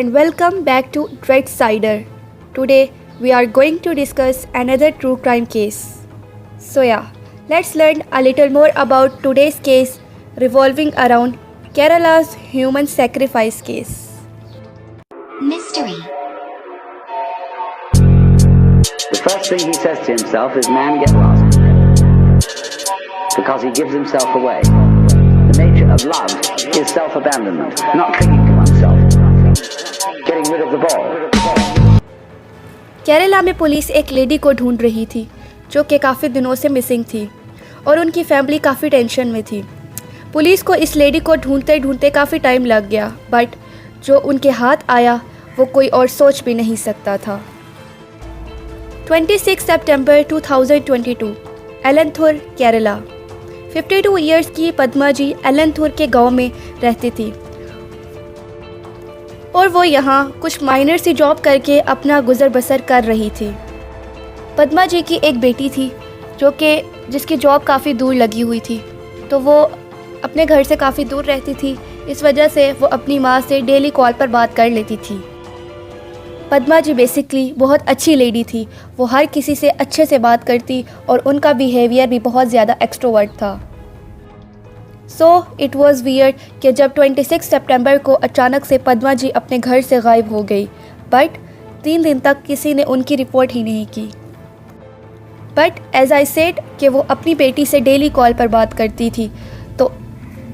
and welcome back to Dreadsider. Today we are going to discuss another true crime case. So let's learn a little more about today's case revolving around Kerala's human sacrifice case. Mystery. The first thing he says to himself is, "Man, get lost." Because he gives himself away. The nature of love is self-abandonment, not clinging to oneself, getting rid of the ball. Kerala में police एक lady को ढूंढ रही थी जो कि काफ़ी दिनों से मिसिंग थी और उनकी फैमिली काफ़ी टेंशन में थी। पुलिस को इस लेडी को ढूंढते ढूंढते काफ़ी टाइम लग गया, बट जो उनके हाथ आया वो कोई और सोच भी नहीं सकता था। 26 सितंबर 2022 एलंथुर, केरला। 52 इयर्स की पद्मा जी एलंथुर के गांव में रहती थी और वो यहाँ कुछ माइनर सी जॉब करके अपना गुजर बसर कर रही थी। पद्मा जी की एक बेटी थी जिसकी जॉब काफ़ी दूर लगी हुई थी, तो वो अपने घर से काफ़ी दूर रहती थी। इस वजह से वो अपनी माँ से डेली कॉल पर बात कर लेती थी। पद्मा जी बेसिकली बहुत अच्छी लेडी थी, वो हर किसी से अच्छे से बात करती और उनका बिहेवियर भी बहुत ज़्यादा एक्सट्रोवर्ट था। सो इट वॉज़ वियर्ड कि जब 26 सितंबर को अचानक से पद्मा जी अपने घर से गायब हो गई, बट 3 दिन तक किसी ने उनकी रिपोर्ट ही नहीं की। बट एज आई सेड कि वो अपनी बेटी से डेली कॉल पर बात करती थी, तो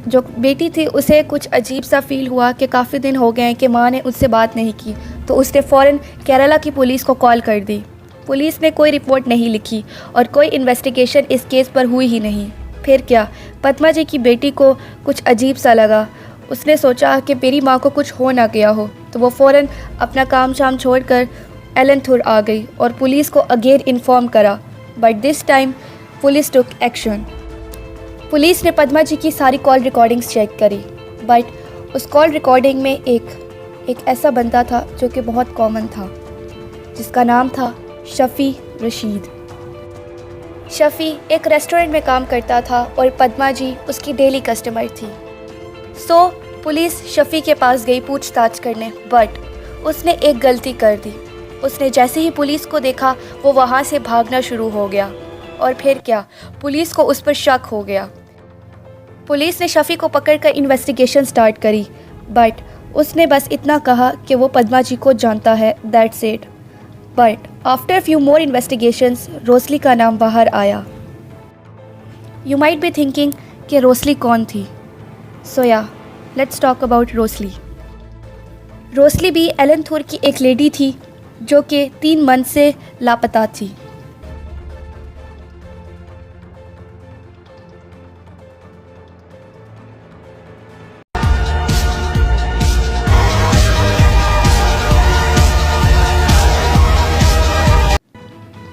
जो बेटी थी उसे कुछ अजीब सा फील हुआ कि काफ़ी दिन हो गए हैं कि माँ ने उससे बात नहीं की, तो उसने फ़ौरन केरला की पुलिस को कॉल कर दी। पुलिस ने कोई रिपोर्ट नहीं लिखी और कोई इन्वेस्टिगेशन इस केस पर हुई ही नहीं। फिर क्या, पद्मा जी की बेटी को कुछ अजीब सा लगा। उसने सोचा कि मेरी माँ को कुछ हो ना गया हो, तो वो फ़ौरन अपना काम शाम छोड़कर एलंथुर आ गई और पुलिस को अगेन इन्फॉर्म करा। But this time police took action. Police ने पद्मा जी की सारी कॉल रिकॉर्डिंग्स चेक करी, बट उस कॉल रिकॉर्डिंग में एक ऐसा बंदा था जो कि बहुत कॉमन था, जिसका नाम था शफ़ी रशीद। शफ़ी एक रेस्टोरेंट में काम करता था और पद्मा जी उसकी डेली कस्टमर थी। सो पुलिस शफ़ी के पास गई पूछताछ करने, बट उसने एक गलती कर दी। उसने जैसे ही पुलिस को देखा वो वहाँ से भागना शुरू हो गया और फिर क्या, पुलिस को उस पर शक हो गया। पुलिस ने शफ़ी को पकड़कर इन्वेस्टिगेशन स्टार्ट करी, बट उसने बस इतना कहा कि वो पद्मा जी को जानता है, that's it. But after few more investigations Rosly का नाम बाहर आया। यू माइट बी थिंकिंग कि रोसली कौन थी। So let's talk about Rosly. Rosly भी एलंथुर की एक लेडी थी जो कि 3 मंथ से लापता थी।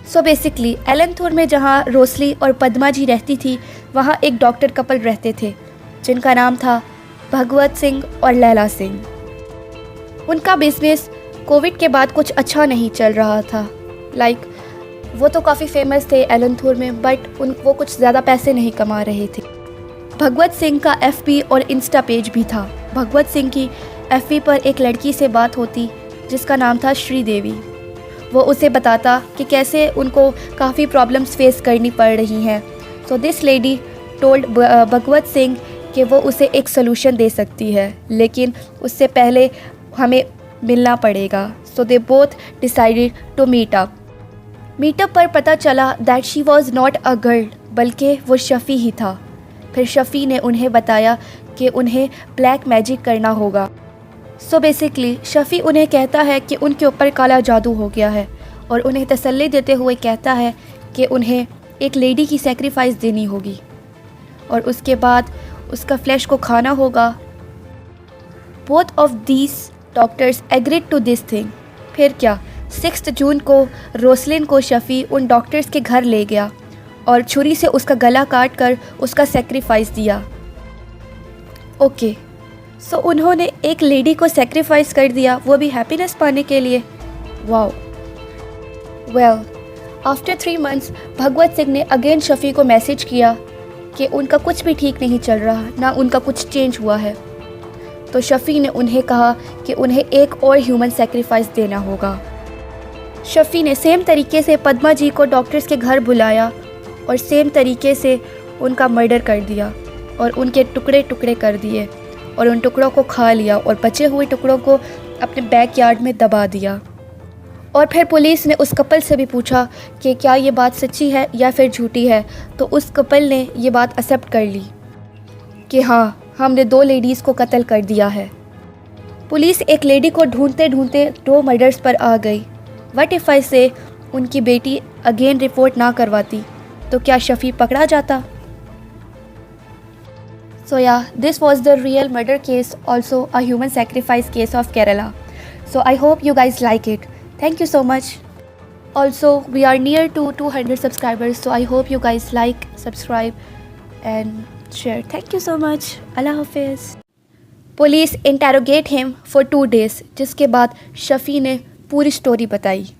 सो बेसिकली एलंथुर में जहाँ रोसली और पद्मा जी रहती थी, वहाँ एक डॉक्टर कपल रहते थे जिनका नाम था भगवत सिंह और लैला सिंह। उनका बिजनेस कोविड के बाद कुछ अच्छा नहीं चल रहा था। वो तो काफ़ी फेमस थे एलंथुर में, बट वो कुछ ज़्यादा पैसे नहीं कमा रहे थे। भगवत सिंह का FB और इंस्टा पेज भी था। भगवत सिंह की FB पर एक लड़की से बात होती जिसका नाम था श्रीदेवी। वो उसे बताता कि कैसे उनको काफ़ी प्रॉब्लम्स फेस करनी पड़ रही हैं। So this lady told Bhagwat Singh कि वो उसे एक सोल्यूशन दे सकती है, लेकिन उससे पहले हमें मिलना पड़ेगा। So they both decided to meet up. Meetup पर पता चला that she was not a girl, बल्कि वो शफ़ी ही था। फिर शफ़ी ने उन्हें बताया कि उन्हें ब्लैक मैजिक करना होगा। सो बेसिकली शफ़ी उन्हें कहता है कि उनके ऊपर काला जादू हो गया है और उन्हें तसल्ली देते हुए कहता है कि उन्हें एक लेडी की सेक्रीफाइस देनी होगी और उसके बाद उसका फ्लैश को खाना होगा। Both of these doctors agreed to this thing. फिर क्या, 6 जून को रोसलिन को शफ़ी उन डॉक्टर्स के घर ले गया और छुरी से उसका गला काट कर उसका सेक्रीफाइस दिया। ओके, सो उन्होंने एक लेडी को सेक्रीफाइस कर दिया, वो भी हैप्पीनेस पाने के लिए। Wow. Well, after 3 months Bhagwat Singh ने अगेन शफ़ी को मैसेज किया कि उनका कुछ भी ठीक नहीं चल रहा, ना उनका कुछ चेंज हुआ है। तो शफ़ी ने उन्हें कहा कि उन्हें एक और ह्यूमन सेक्रीफाइस देना होगा। शफ़ी ने सेम तरीके से पद्मा जी को डॉक्टर्स के घर बुलाया और सेम तरीके से उनका मर्डर कर दिया और उनके टुकड़े टुकड़े कर दिए और उन टुकड़ों को खा लिया और बचे हुए टुकड़ों को अपने बैकयार्ड में दबा दिया। और फिर पुलिस ने उस कपल से भी पूछा कि क्या ये बात सच्ची है या फिर झूठी है, तो उस कपल ने ये बात एक्सेप्ट कर ली कि हाँ, हमने 2 लेडीज़ को कत्ल कर दिया है। पुलिस एक लेडी को ढूंढते ढूंढते 2 मर्डर्स पर आ गई। व्हाट इफ़ आई से उनकी बेटी अगेन रिपोर्ट ना करवाती तो क्या शफ़ी पकड़ा जाता? So yeah, this was the real murder case, also a human sacrifice case of Kerala. So I hope you guys like it. Thank you so much. Also, we are near to 200 subscribers, so I hope you guys like, subscribe and share. Thank you so much. Allah Hafiz. Police interrogate him for 2 days, जिसके बाद शफ़ी ने पूरी story बताई।